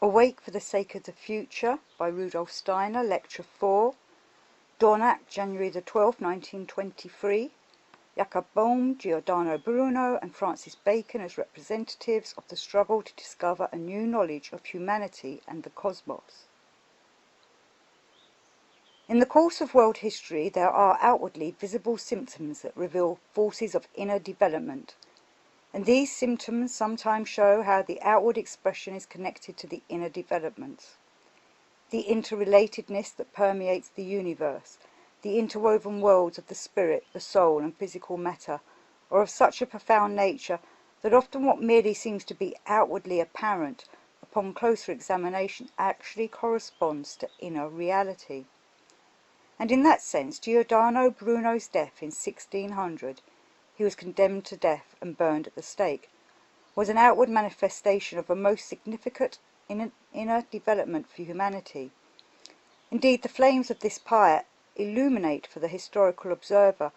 Awake for the Sake of the Future by Rudolf Steiner, Lecture 4, Dornach, January the 12th, 1923, Jakob Boehme, Giordano Bruno and Francis Bacon as representatives of the struggle to discover a new knowledge of humanity and the cosmos. In the course of world history, there are outwardly visible symptoms that reveal forces of inner development, and these symptoms sometimes show how the outward expression is connected to the inner developments. The interrelatedness that permeates the universe, the interwoven worlds of the spirit, the soul and physical matter, are of such a profound nature that often what merely seems to be outwardly apparent upon closer examination actually corresponds to inner reality. And in that sense, Giordano Bruno's death in 1600, he was condemned to death and burned at the stake, was an outward manifestation of a most significant inner development for humanity. Indeed, the flames of this pyre illuminate for the historical observer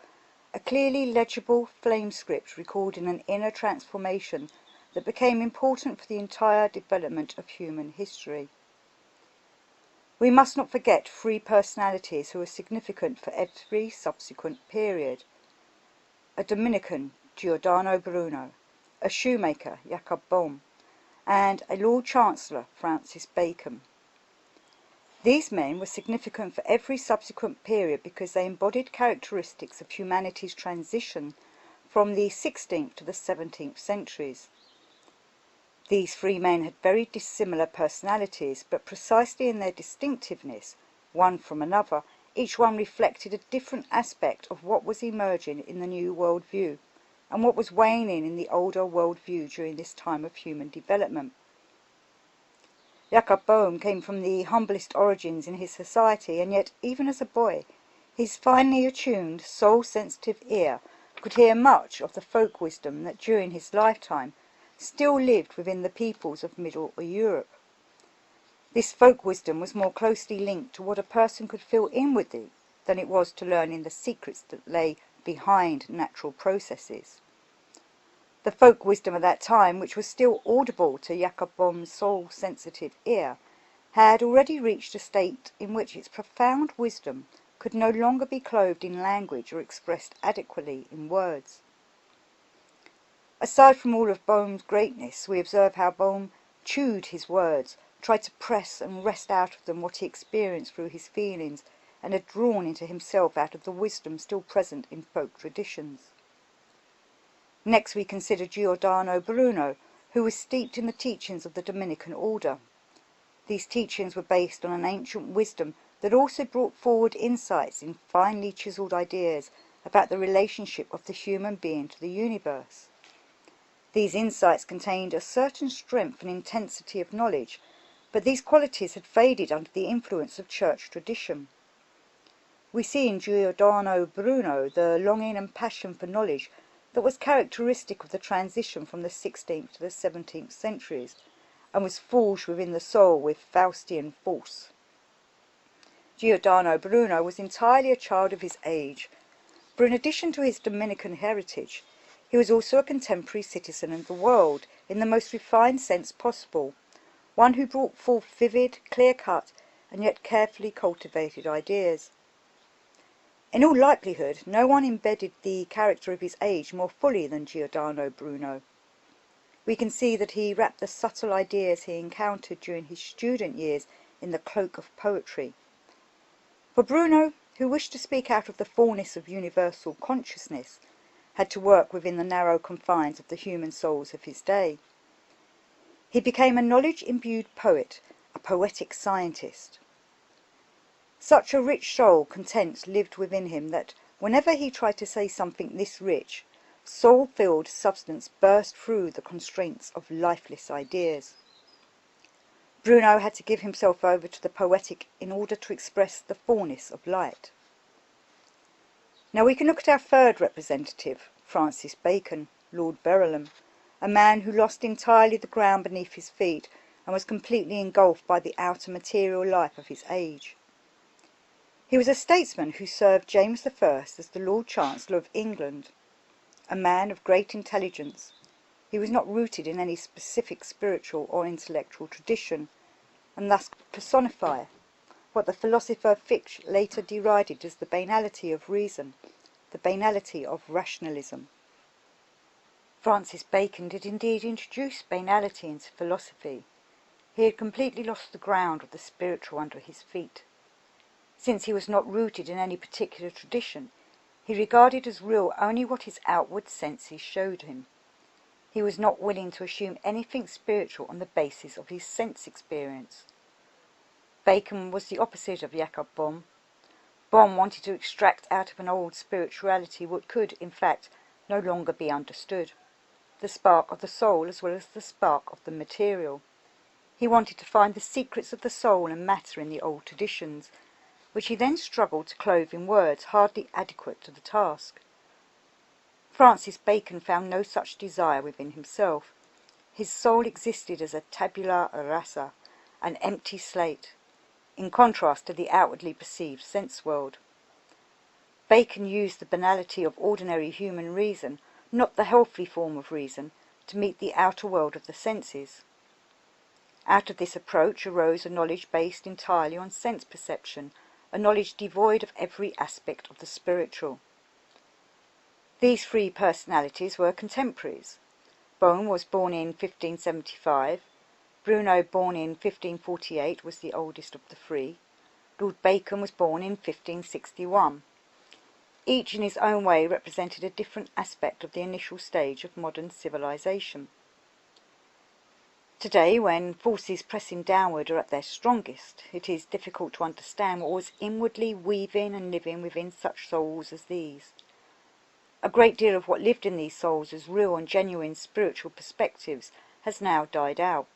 a clearly legible flame script recording an inner transformation that became important for the entire development of human history. We must not forget three personalities who are significant for every subsequent period: a Dominican, Giordano Bruno, a shoemaker, Jakob Boehme, and a Lord Chancellor, Francis Bacon. These men were significant for every subsequent period because they embodied characteristics of humanity's transition from the 16th to the 17th centuries. These three men had very dissimilar personalities, but precisely in their distinctiveness, one from another, each one reflected a different aspect of what was emerging in the new worldview and what was waning in the older worldview during this time of human development. Jakob Boehme came from the humblest origins in his society, and yet, even as a boy, his finely attuned, soul-sensitive ear could hear much of the folk wisdom that during his lifetime still lived within the peoples of Middle Europe. This folk wisdom was more closely linked to what a person could feel inwardly than it was to learning the secrets that lay behind natural processes. The folk wisdom of that time, which was still audible to Jakob Boehme's soul-sensitive ear, had already reached a state in which its profound wisdom could no longer be clothed in language or expressed adequately in words. Aside from all of Boehme's greatness, we observe how Boehme chewed his words, tried to press and wrest out of them what he experienced through his feelings and had drawn into himself out of the wisdom still present in folk traditions. Next we consider Giordano Bruno, who was steeped in the teachings of the Dominican order. These teachings were based on an ancient wisdom that also brought forward insights in finely chiselled ideas about the relationship of the human being to the universe. These insights contained a certain strength and intensity of knowledge, but these qualities had faded under the influence of church tradition. We see in Giordano Bruno the longing and passion for knowledge that was characteristic of the transition from the 16th to the 17th centuries, and was forged within the soul with Faustian force. Giordano Bruno was entirely a child of his age, for in addition to his Dominican heritage, he was also a contemporary citizen of the world in the most refined sense possible, one who brought forth vivid, clear-cut, and yet carefully cultivated ideas. In all likelihood, no one embedded the character of his age more fully than Giordano Bruno. We can see that he wrapped the subtle ideas he encountered during his student years in the cloak of poetry. For Bruno, who wished to speak out of the fullness of universal consciousness, had to work within the narrow confines of the human souls of his day. He became a knowledge-imbued poet, a poetic scientist. Such a rich soul content lived within him that whenever he tried to say something this rich, soul-filled substance burst through the constraints of lifeless ideas. Bruno had to give himself over to the poetic in order to express the fullness of light. Now we can look at our third representative, Francis Bacon, Lord Verulam, a man who lost entirely the ground beneath his feet and was completely engulfed by the outer material life of his age. He was a statesman who served James I as the Lord Chancellor of England. A man of great intelligence, he was not rooted in any specific spiritual or intellectual tradition, and thus personify what the philosopher Fichte later derided as the banality of reason, the banality of rationalism. Francis Bacon did indeed introduce banality into philosophy. He had completely lost the ground of the spiritual under his feet. Since he was not rooted in any particular tradition, he regarded as real only what his outward senses showed him. He was not willing to assume anything spiritual on the basis of his sense experience. Bacon was the opposite of Jacob Boehme. Boehme wanted to extract out of an old spirituality what could, in fact, no longer be understood, the spark of the soul as well as the spark of the material. He wanted to find the secrets of the soul and matter in the old traditions, which he then struggled to clothe in words hardly adequate to the task. Francis Bacon found no such desire within himself. His soul existed as a tabula rasa, an empty slate, in contrast to the outwardly perceived sense world. Bacon used the banality of ordinary human reason, not the healthy form of reason, to meet the outer world of the senses. Out of this approach arose a knowledge based entirely on sense perception, a knowledge devoid of every aspect of the spiritual. These three personalities were contemporaries. Boehme was born in 1575, Bruno, born in 1548, was the oldest of the three. Lord Bacon was born in 1561. Each in his own way represented a different aspect of the initial stage of modern civilization. Today, when forces pressing downward are at their strongest, it is difficult to understand what was inwardly weaving and living within such souls as these. A great deal of what lived in these souls as real and genuine spiritual perspectives has now died out.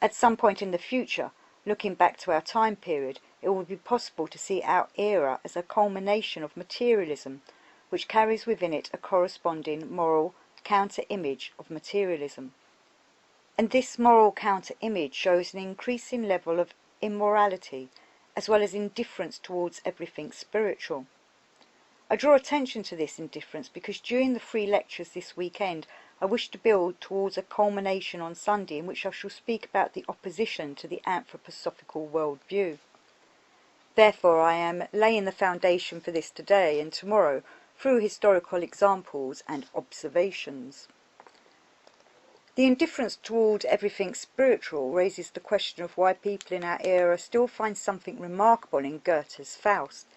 At some point in the future, looking back to our time period, it will be possible to see our era as a culmination of materialism, which carries within it a corresponding moral counter-image of materialism. And this moral counter-image shows an increasing level of immorality, as well as indifference towards everything spiritual. I draw attention to this indifference because during the 3 lectures this weekend I wish to build towards a culmination on Sunday in which I shall speak about the opposition to the anthroposophical worldview. Therefore I am laying the foundation for this today and tomorrow through historical examples and observations. The indifference toward everything spiritual raises the question of why people in our era still find something remarkable in Goethe's Faust.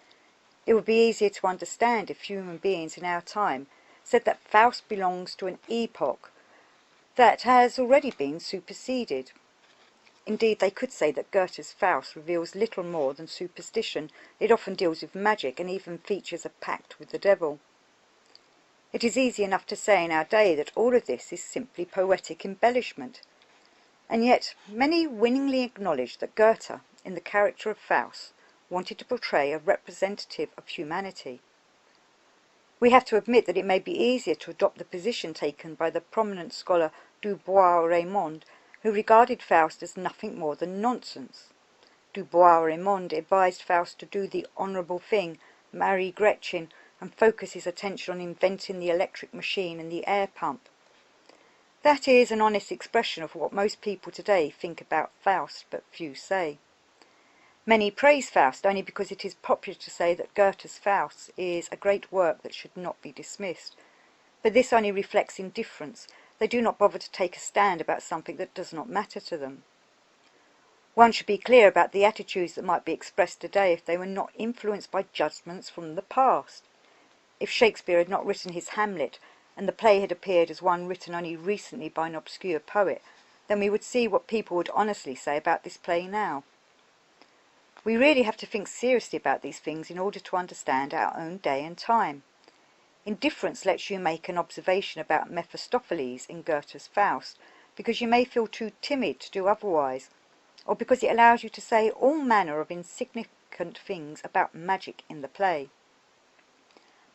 It would be easier to understand if human beings in our time said that Faust belongs to an epoch that has already been superseded. Indeed, they could say that Goethe's Faust reveals little more than superstition. It often deals with magic and even features a pact with the devil. It is easy enough to say in our day that all of this is simply poetic embellishment. And yet many winningly acknowledge that Goethe, in the character of Faust, wanted to portray a representative of humanity. We have to admit that it may be easier to adopt the position taken by the prominent scholar Du Bois-Reymond, who regarded Faust as nothing more than nonsense. Du Bois-Reymond advised Faust to do the honourable thing, marry Gretchen, and focus his attention on inventing the electric machine and the air pump. That is an honest expression of what most people today think about Faust, but few say. Many praise Faust only because it is popular to say that Goethe's Faust is a great work that should not be dismissed. But this only reflects indifference. They do not bother to take a stand about something that does not matter to them. One should be clear about the attitudes that might be expressed today if they were not influenced by judgments from the past. If Shakespeare had not written his Hamlet, and the play had appeared as one written only recently by an obscure poet, then we would see what people would honestly say about this play now. We really have to think seriously about these things in order to understand our own day and time. Indifference lets you make an observation about Mephistopheles in Goethe's Faust, because you may feel too timid to do otherwise, or because it allows you to say all manner of insignificant things about magic in the play.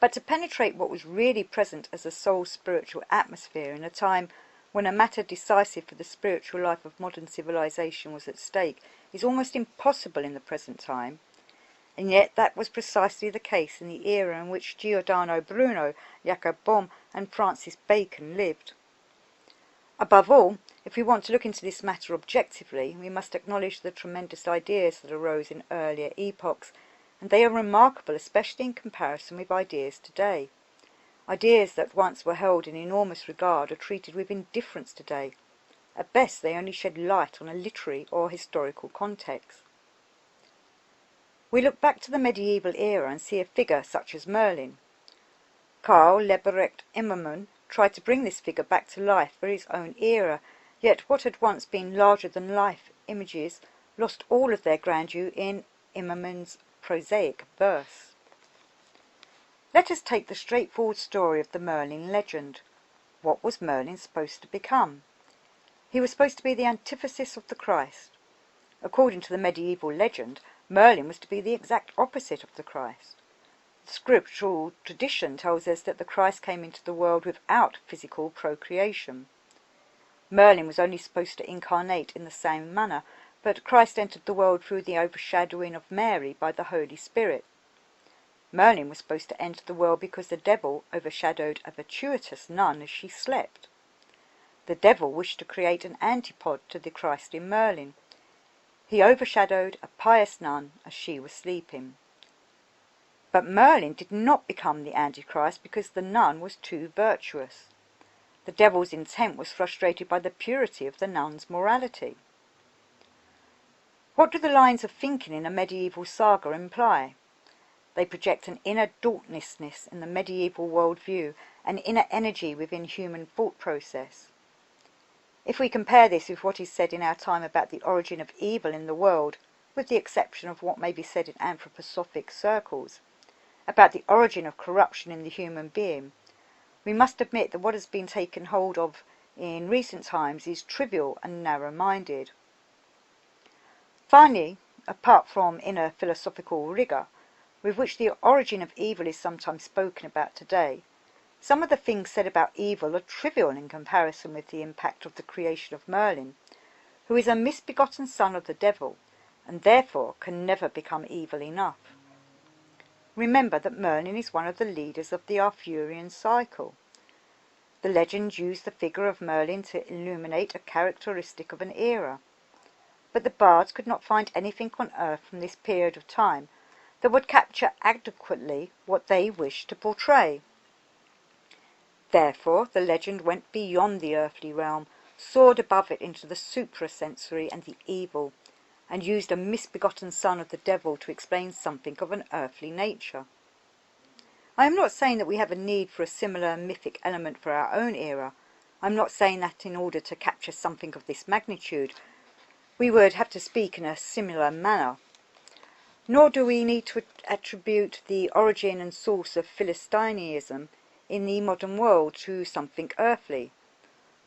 But to penetrate what was really present as a soul-spiritual atmosphere in a time when a matter decisive for the spiritual life of modern civilization was at stake is almost impossible in the present time. And yet that was precisely the case in the era in which Giordano Bruno, Jacob Boehme and Francis Bacon lived. Above all, If we want to look into this matter objectively, we must acknowledge the tremendous ideas that arose in earlier epochs, and they are remarkable, especially in comparison with ideas today. Ideas that once were held in enormous regard are treated with indifference today. At best, they only shed light on a literary or historical context. We look back to the medieval era and see a figure such as Merlin. Karl Leberecht Immermann tried to bring this figure back to life for his own era, yet what had once been larger-than-life images lost all of their grandeur in Immermann's prosaic verse. Let us take the straightforward story of the Merlin legend. What was Merlin supposed to become? He was supposed to be the antithesis of the Christ. According to the medieval legend, Merlin was to be the exact opposite of the Christ. The scriptural tradition tells us that the Christ came into the world without physical procreation. Merlin was only supposed to incarnate in the same manner, but Christ entered the world through the overshadowing of Mary by the Holy Spirit. Merlin was supposed to enter the world because the devil overshadowed a virtuous nun as she slept. The devil wished to create an antipode to the Christ in Merlin. He overshadowed a pious nun as she was sleeping. But Merlin did not become the Antichrist because the nun was too virtuous. The devil's intent was frustrated by the purity of the nun's morality. What do the lines of thinking in a medieval saga imply? They project an inner dauntlessness in the medieval worldview, an inner energy within human thought process. If we compare this with what is said in our time about the origin of evil in the world, with the exception of what may be said in anthroposophic circles, about the origin of corruption in the human being, we must admit that what has been taken hold of in recent times is trivial and narrow-minded. Finally, apart from inner philosophical rigour, with which the origin of evil is sometimes spoken about today, some of the things said about evil are trivial in comparison with the impact of the creation of Merlin, who is a misbegotten son of the devil, and therefore can never become evil enough. Remember that Merlin is one of the leaders of the Arthurian cycle. The legends use the figure of Merlin to illuminate a characteristic of an era, but the bards could not find anything on earth from this period of time that would capture adequately what they wished to portray. Therefore, the legend went beyond the earthly realm, soared above it into the suprasensory and the evil, and used a misbegotten son of the devil to explain something of an earthly nature. I am not saying that we have a need for a similar mythic element for our own era. I am not saying that in order to capture something of this magnitude, we would have to speak in a similar manner. Nor do we need to attribute the origin and source of Philistinism in the modern world to something earthly.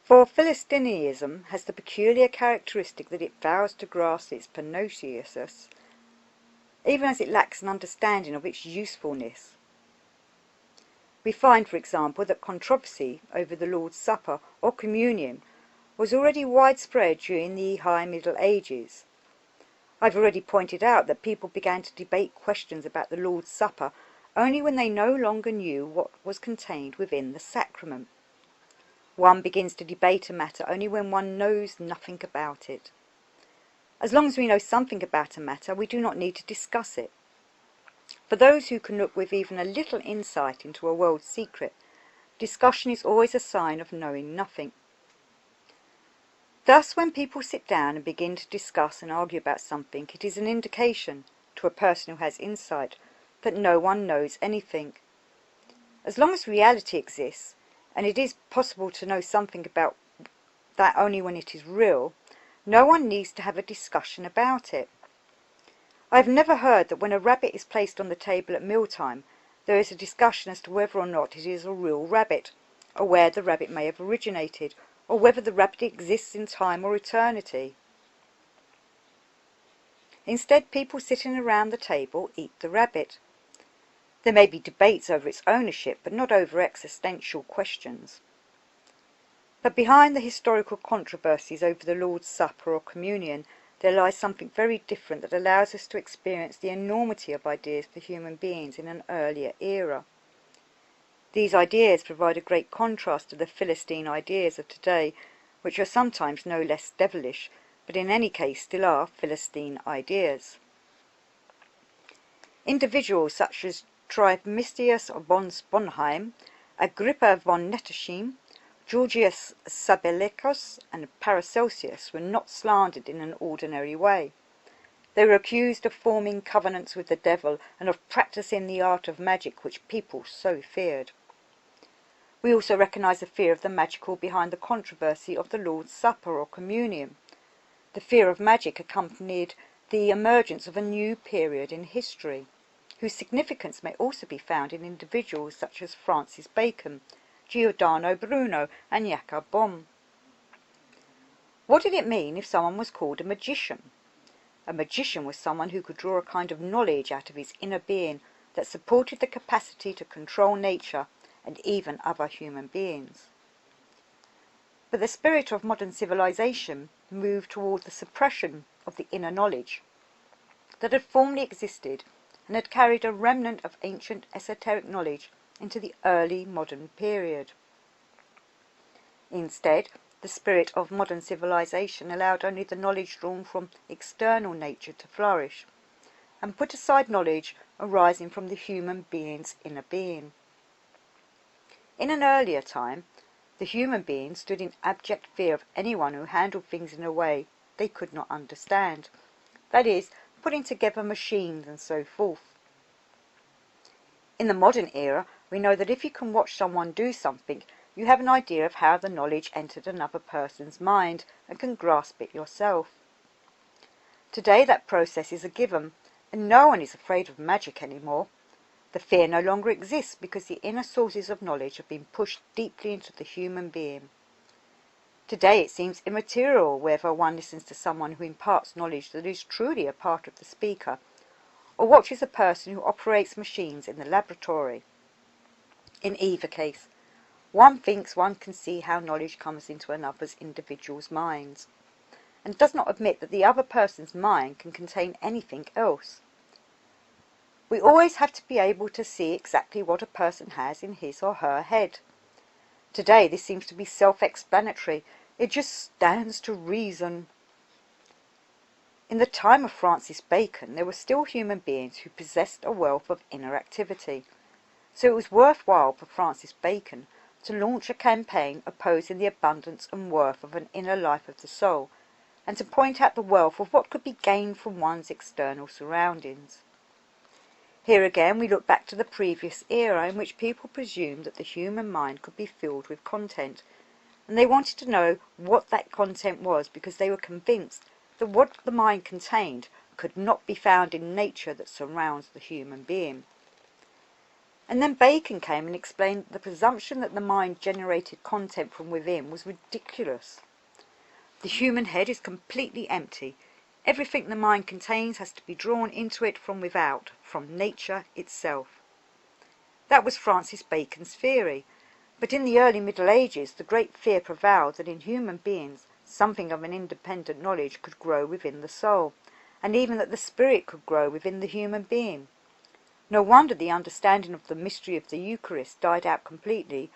For Philistinism has the peculiar characteristic that it fails to grasp its pernicious, even as it lacks an understanding of its usefulness. We find, for example, that controversy over the Lord's Supper or communion was already widespread during the High Middle Ages. I've already pointed out that people began to debate questions about the Lord's Supper only when they no longer knew what was contained within the sacrament. One begins to debate a matter only when one knows nothing about it. As long as we know something about a matter, we do not need to discuss it. For those who can look with even a little insight into a world secret, discussion is always a sign of knowing nothing. Thus, when people sit down and begin to discuss and argue about something, it is an indication, to a person who has insight, that no one knows anything. As long as reality exists, and it is possible to know something about that only when it is real, no one needs to have a discussion about it. I have never heard that when a rabbit is placed on the table at mealtime, there is a discussion as to whether or not it is a real rabbit, or where the rabbit may have originated, or whether the rabbit exists in time or eternity. Instead, people sitting around the table eat the rabbit. There may be debates over its ownership, but not over existential questions. But behind the historical controversies over the Lord's Supper or communion, there lies something very different that allows us to experience the enormity of ideas for human beings in an earlier era. These ideas provide a great contrast to the Philistine ideas of today, which are sometimes no less devilish, but in any case still are Philistine ideas. Individuals such as Trismegistus von Sponheim, Agrippa von Nettesheim, Georgius Sabellicus, and Paracelsus were not slandered in an ordinary way. They were accused of forming covenants with the devil and of practicing the art of magic which people so feared. We also recognize the fear of the magical behind the controversy of the Lord's Supper or Communion. The fear of magic accompanied the emergence of a new period in history, whose significance may also be found in individuals such as Francis Bacon, Giordano Bruno, and Jacob Boehme. What did it mean if someone was called a magician? A magician was someone who could draw a kind of knowledge out of his inner being that supported the capacity to control nature and even other human beings. But the spirit of modern civilization moved toward the suppression of the inner knowledge that had formerly existed and had carried a remnant of ancient esoteric knowledge into the early modern period. Instead, the spirit of modern civilization allowed only the knowledge drawn from external nature to flourish, and put aside knowledge arising from the human being's inner being. In an earlier time, the human being stood in abject fear of anyone who handled things in a way they could not understand, that is, putting together machines and so forth. In the modern era, we know that if you can watch someone do something, you have an idea of how the knowledge entered another person's mind and can grasp it yourself. Today that process is a given, and no one is afraid of magic anymore. The fear no longer exists because the inner sources of knowledge have been pushed deeply into the human being. Today it seems immaterial whether one listens to someone who imparts knowledge that is truly a part of the speaker, or watches a person who operates machines in the laboratory. In either case, one thinks one can see how knowledge comes into another's individual's minds, and does not admit that the other person's mind can contain anything else. We always have to be able to see exactly what a person has in his or her head. Today this seems to be self-explanatory. It just stands to reason. In the time of Francis Bacon, there were still human beings who possessed a wealth of inner activity, so it was worthwhile for Francis Bacon to launch a campaign opposing the abundance and worth of an inner life of the soul, and to point out the wealth of what could be gained from one's external surroundings. Here again we look back to the previous era in which people presumed that the human mind could be filled with content, and they wanted to know what that content was because they were convinced that what the mind contained could not be found in nature that surrounds the human being. And then Bacon came and explained that the presumption that the mind generated content from within was ridiculous. The human head is completely empty. Everything the mind contains has to be drawn into it from without, from nature itself. That was Francis Bacon's theory, but in the early Middle Ages the great fear prevailed that in human beings something of an independent knowledge could grow within the soul, and even that the spirit could grow within the human being. No wonder the understanding of the mystery of the Eucharist died out completely,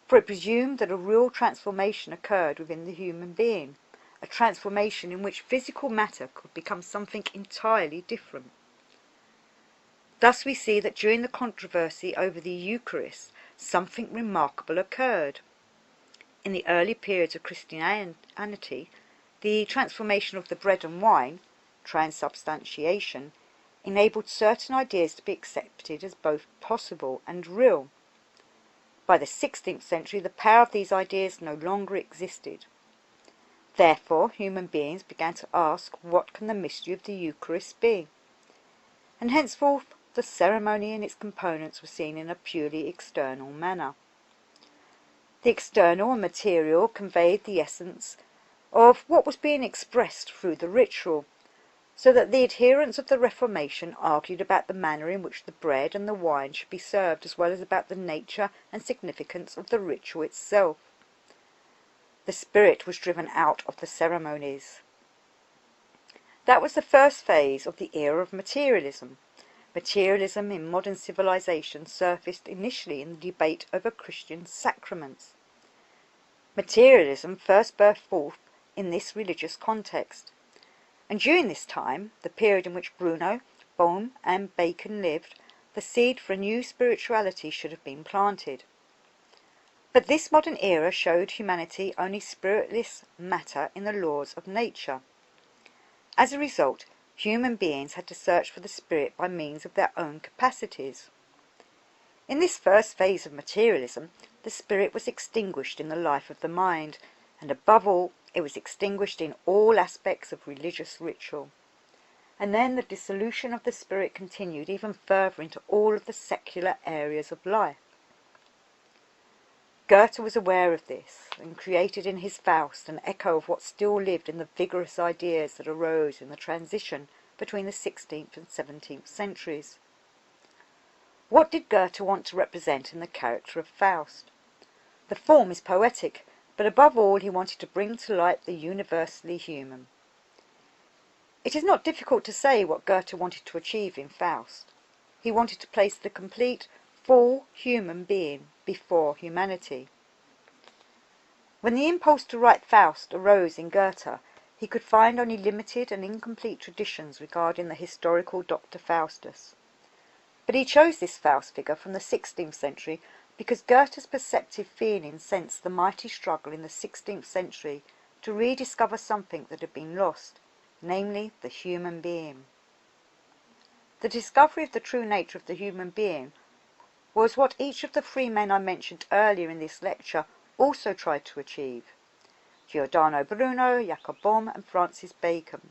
for it presumed that a real transformation occurred within the human being, a transformation in which physical matter could become something entirely different. Thus we see that during the controversy over the Eucharist, something remarkable occurred. In the early periods of Christianity, the transformation of the bread and wine, transubstantiation, enabled certain ideas to be accepted as both possible and real. By the 16th century, the power of these ideas no longer existed. Therefore, human beings began to ask, what can the mystery of the Eucharist be? And henceforth, the ceremony and its components were seen in a purely external manner. The external and material conveyed the essence of what was being expressed through the ritual, so that the adherents of the Reformation argued about the manner in which the bread and the wine should be served, as well as about the nature and significance of the ritual itself. The spirit was driven out of the ceremonies. That was the first phase of the era of materialism. Materialism in modern civilization surfaced initially in the debate over Christian sacraments. Materialism first burst forth in this religious context, and during this time, the period in which Bruno, Boehme and Bacon lived, the seed for a new spirituality should have been planted. But this modern era showed humanity only spiritless matter in the laws of nature. As a result, human beings had to search for the spirit by means of their own capacities. In this first phase of materialism, the spirit was extinguished in the life of the mind, and above all, it was extinguished in all aspects of religious ritual. And then the dissolution of the spirit continued even further into all of the secular areas of life. Goethe was aware of this, and created in his Faust an echo of what still lived in the vigorous ideas that arose in the transition between the 16th and 17th centuries. What did Goethe want to represent in the character of Faust? The form is poetic, but above all he wanted to bring to light the universally human. It is not difficult to say what Goethe wanted to achieve in Faust. He wanted to place the complete, full human being before humanity. When the impulse to write Faust arose in Goethe, he could find only limited and incomplete traditions regarding the historical Dr. Faustus. But he chose this Faust figure from the 16th century because Goethe's perceptive feeling sensed the mighty struggle in the 16th century to rediscover something that had been lost, namely the human being. The discovery of the true nature of the human being was what each of the three men I mentioned earlier in this lecture also tried to achieve: Giordano Bruno, Jacob Boehme and Francis Bacon.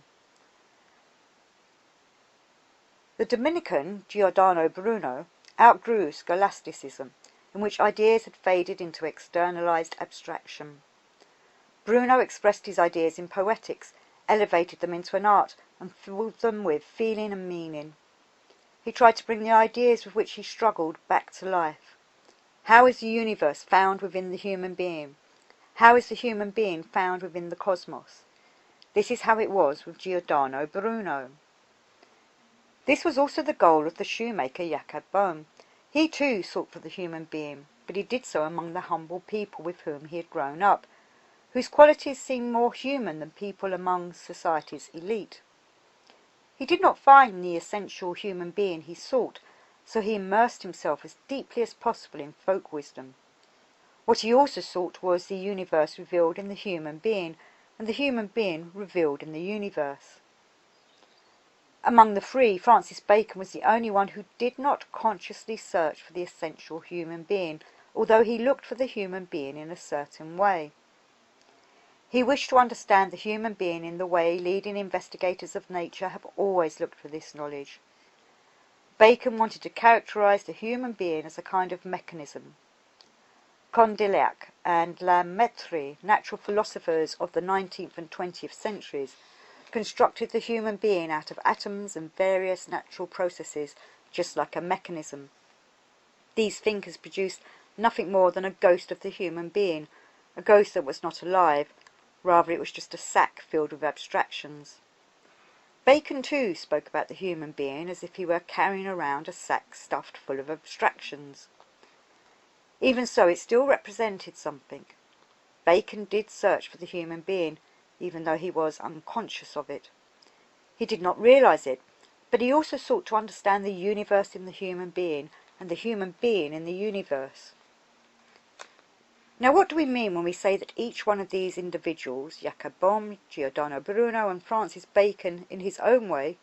The Dominican Giordano Bruno outgrew scholasticism, in which ideas had faded into externalized abstraction. Bruno expressed his ideas in poetics, elevated them into an art, and filled them with feeling and meaning. He tried to bring the ideas with which he struggled back to life. How is the universe found within the human being? How is the human being found within the cosmos? This is how it was with Giordano Bruno. This was also the goal of the shoemaker Jacob Boehme. He too sought for the human being, but he did so among the humble people with whom he had grown up, whose qualities seemed more human than people among society's elite. He did not find the essential human being he sought, so he immersed himself as deeply as possible in folk wisdom. What he also sought was the universe revealed in the human being, and the human being revealed in the universe. Among the three, Francis Bacon was the only one who did not consciously search for the essential human being, although he looked for the human being in a certain way. He wished to understand the human being in the way leading investigators of nature have always looked for this knowledge. Bacon wanted to characterize the human being as a kind of mechanism. Condillac and La Mettrie, natural philosophers of the 19th and 20th centuries, constructed the human being out of atoms and various natural processes, just like a mechanism. These thinkers produced nothing more than a ghost of the human being, a ghost that was not alive. Rather, it was just a sack filled with abstractions. Bacon too spoke about the human being as if he were carrying around a sack stuffed full of abstractions. Even so, it still represented something. Bacon did search for the human being, even though he was unconscious of it. He did not realize it, but he also sought to understand the universe in the human being, and the human being in the universe. Now, what do we mean when we say that each one of these individuals, Jacob Boehme, Giordano Bruno and Francis Bacon, in his own way,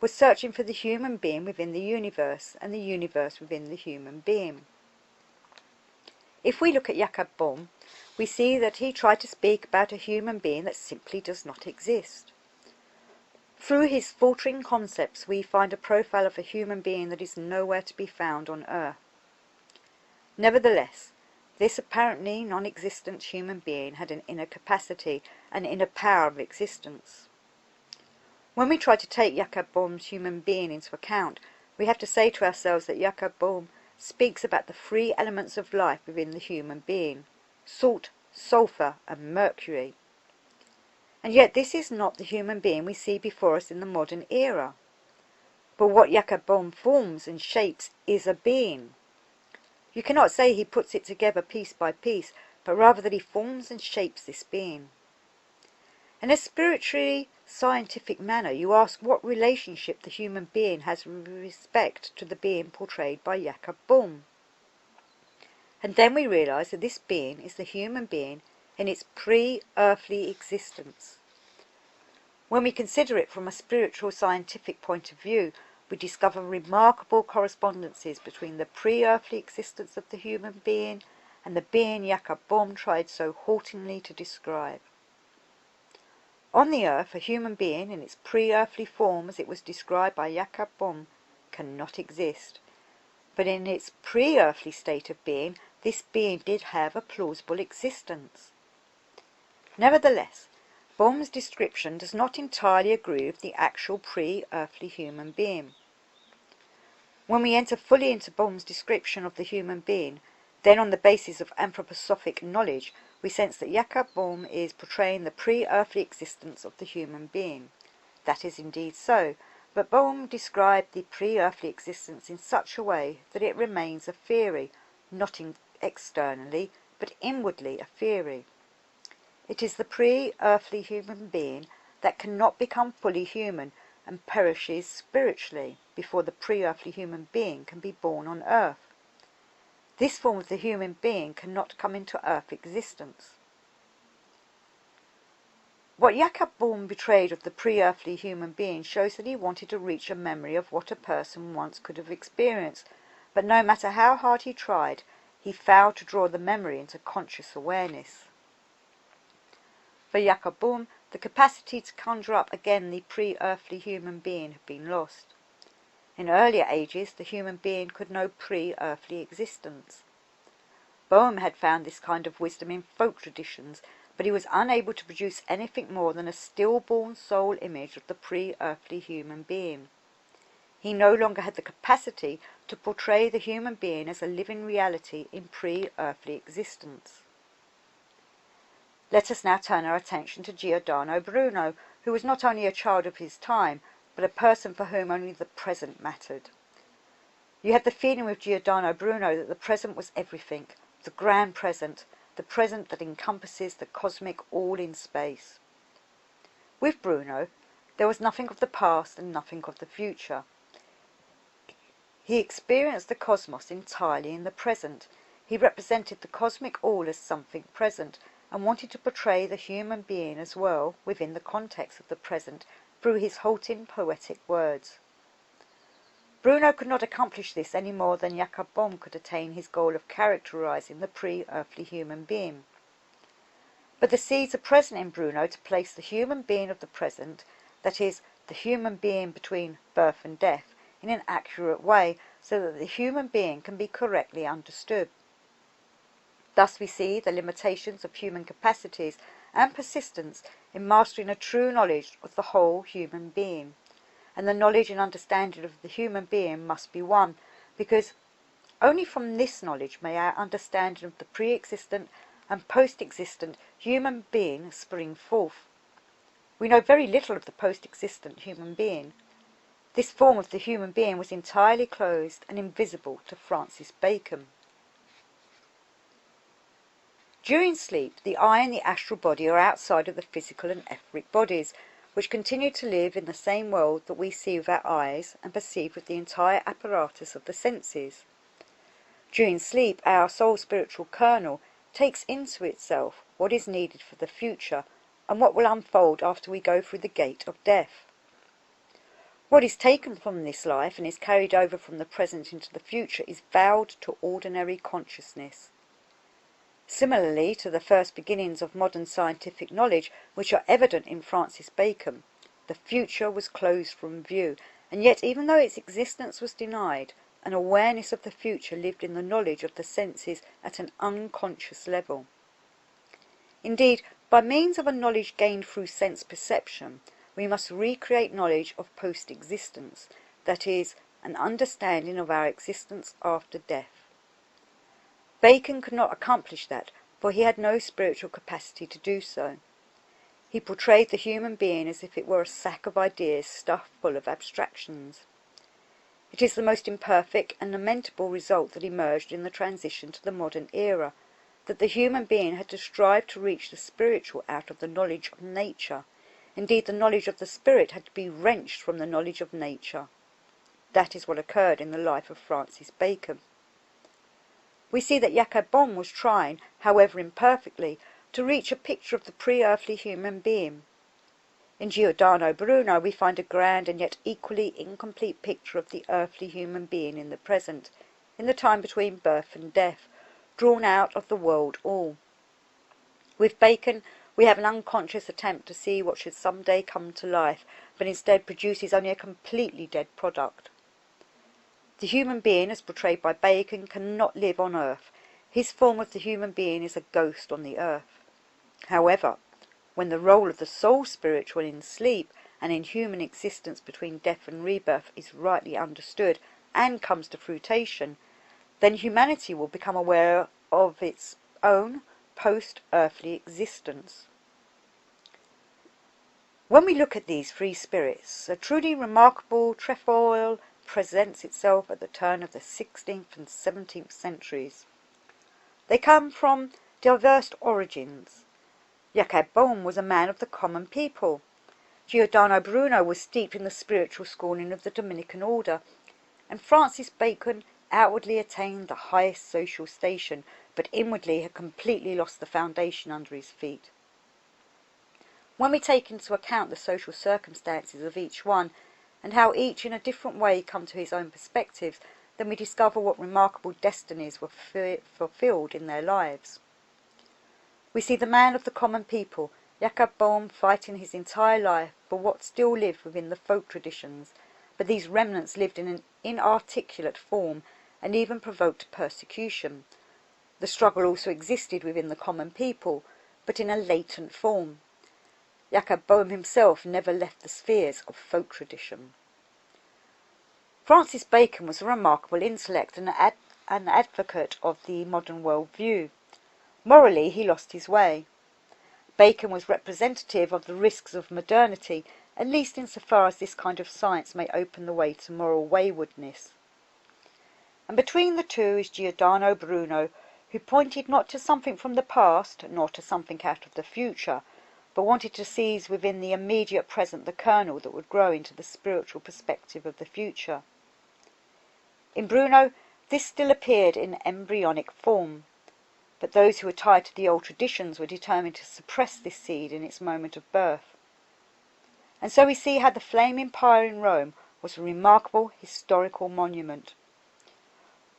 was searching for the human being within the universe, and the universe within the human being? If we look at Jacob Boehme, we see that he tried to speak about a human being that simply does not exist. Through his faltering concepts, we find a profile of a human being that is nowhere to be found on earth. Nevertheless, this apparently non-existent human being had an inner capacity, an inner power of existence. When we try to take Jacob Boehme's human being into account, we have to say to ourselves that Jacob Boehme speaks about the three elements of life within the human being: salt, sulphur and mercury. And yet this is not the human being we see before us in the modern era. But what Jacob Boehme forms and shapes is a being. You cannot say he puts it together piece by piece, but rather that he forms and shapes this being. In a spiritually scientific manner, you ask what relationship the human being has with respect to the being portrayed by Jacob Boehme. And then we realize that this being is the human being in its pre-earthly existence. When we consider it from a spiritual scientific point of view, we discover remarkable correspondences between the pre-earthly existence of the human being and the being Jacob Boehme tried so haltingly to describe. On the earth, a human being in its pre-earthly form as it was described by Jacob Boehme cannot exist. But in its pre-earthly state of being, this being did have a plausible existence. Nevertheless, Boehme's description does not entirely agree with the actual pre-earthly human being. When we enter fully into Boehme's description of the human being, then on the basis of anthroposophic knowledge, we sense that Jacob Boehme is portraying the pre-earthly existence of the human being. That is indeed so, but Boehme described the pre-earthly existence in such a way that it remains a theory, not externally, but inwardly a theory. It is the pre-earthly human being that cannot become fully human and perishes spiritually before the pre-earthly human being can be born on earth. This form of the human being cannot come into earth existence. What Jacob Boehme betrayed of the pre-earthly human being shows that he wanted to reach a memory of what a person once could have experienced, but no matter how hard he tried, he failed to draw the memory into conscious awareness. For Jacob Boehme, the capacity to conjure up again the pre-earthly human being had been lost. In earlier ages, the human being could know pre-earthly existence. Boehme had found this kind of wisdom in folk traditions, but he was unable to produce anything more than a stillborn soul image of the pre-earthly human being. He no longer had the capacity to portray the human being as a living reality in pre-earthly existence. Let us now turn our attention to Giordano Bruno, who was not only a child of his time, but a person for whom only the present mattered. You had the feeling with Giordano Bruno that the present was everything, the grand present, the present that encompasses the cosmic all in space. With Bruno, there was nothing of the past and nothing of the future. He experienced the cosmos entirely in the present. He represented the cosmic all as something present, and wanted to portray the human being as well within the context of the present through his halting poetic words. Bruno could not accomplish this any more than Jacob Boehme could attain his goal of characterizing the pre-earthly human being. But the seeds are present in Bruno to place the human being of the present, that is, the human being between birth and death, in an accurate way, so that the human being can be correctly understood. Thus we see the limitations of human capacities and persistence in mastering a true knowledge of the whole human being. And the knowledge and understanding of the human being must be one, because only from this knowledge may our understanding of the pre-existent and post-existent human being spring forth. We know very little of the post-existent human being. This form of the human being was entirely closed and invisible to Francis Bacon. During sleep, the eye and the astral body are outside of the physical and etheric bodies, which continue to live in the same world that we see with our eyes and perceive with the entire apparatus of the senses. During sleep, our soul spiritual kernel takes into itself what is needed for the future and what will unfold after we go through the gate of death. What is taken from this life and is carried over from the present into the future is vowed to ordinary consciousness. Similarly to the first beginnings of modern scientific knowledge, which are evident in Francis Bacon, the future was closed from view, and yet even though its existence was denied, an awareness of the future lived in the knowledge of the senses at an unconscious level. Indeed, by means of a knowledge gained through sense perception, we must recreate knowledge of post-existence, that is, an understanding of our existence after death. Bacon could not accomplish that, for he had no spiritual capacity to do so. He portrayed the human being as if it were a sack of ideas stuffed full of abstractions. It is the most imperfect and lamentable result that emerged in the transition to the modern era, that the human being had to strive to reach the spiritual out of the knowledge of nature. Indeed, the knowledge of the spirit had to be wrenched from the knowledge of nature. That is what occurred in the life of Francis Bacon. We see that Jacob Boehme was trying, however imperfectly, to reach a picture of the pre-earthly human being. In Giordano Bruno we find a grand and yet equally incomplete picture of the earthly human being in the present, in the time between birth and death, drawn out of the world all. With Bacon we have an unconscious attempt to see what should some day come to life, but instead produces only a completely dead product. The human being, as portrayed by Bacon, cannot live on earth. His form of the human being is a ghost on the earth. However, when the role of the soul spiritual in sleep and in human existence between death and rebirth is rightly understood and comes to fruition, then humanity will become aware of its own post-earthly existence. When we look at these three spirits, a truly remarkable trefoil presents itself at the turn of the 16th and 17th centuries. They come from diverse origins. Jacob Boehme was a man of the common people. Giordano Bruno was steeped in the spiritual schooling of the Dominican order, and Francis Bacon outwardly attained the highest social station, but inwardly had completely lost the foundation under his feet. When we take into account the social circumstances of each one, and how each in a different way come to his own perspectives, then we discover what remarkable destinies were fulfilled in their lives. We see the man of the common people, Jacob Boehme, fighting his entire life for what still lived within the folk traditions, but these remnants lived in an inarticulate form and even provoked persecution. The struggle also existed within the common people, but in a latent form. Jacob Boehme himself never left the spheres of folk tradition. Francis Bacon was a remarkable intellect and an advocate of the modern world view. Morally, he lost his way. Bacon was representative of the risks of modernity, at least insofar as this kind of science may open the way to moral waywardness. And between the two is Giordano Bruno, who pointed not to something from the past, nor to something out of the future, but wanted to seize within the immediate present the kernel that would grow into the spiritual perspective of the future. In Bruno, this still appeared in embryonic form, but those who were tied to the old traditions were determined to suppress this seed in its moment of birth. And so we see how the flame empire in Rome was a remarkable historical monument.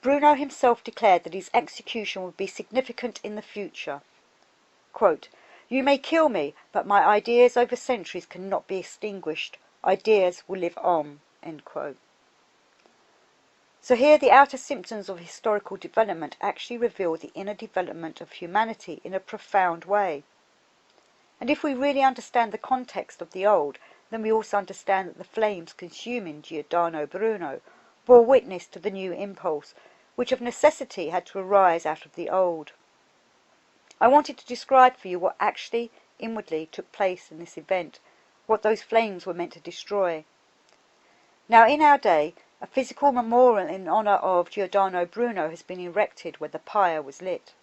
Bruno himself declared that his execution would be significant in the future. Quote, "You may kill me, but my ideas over centuries cannot be extinguished. Ideas will live on." End quote. So here the outer symptoms of historical development actually reveal the inner development of humanity in a profound way. And if we really understand the context of the old, then we also understand that the flames consuming Giordano Bruno bore witness to the new impulse, which of necessity had to arise out of the old. I wanted to describe for you what actually, inwardly, took place in this event, what those flames were meant to destroy. Now, in our day, a physical memorial in honour of Giordano Bruno has been erected where the pyre was lit.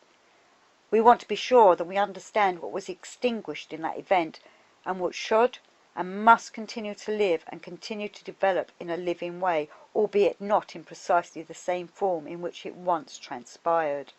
We want to be sure that we understand what was extinguished in that event, and what should and must continue to live and continue to develop in a living way, albeit not in precisely the same form in which it once transpired.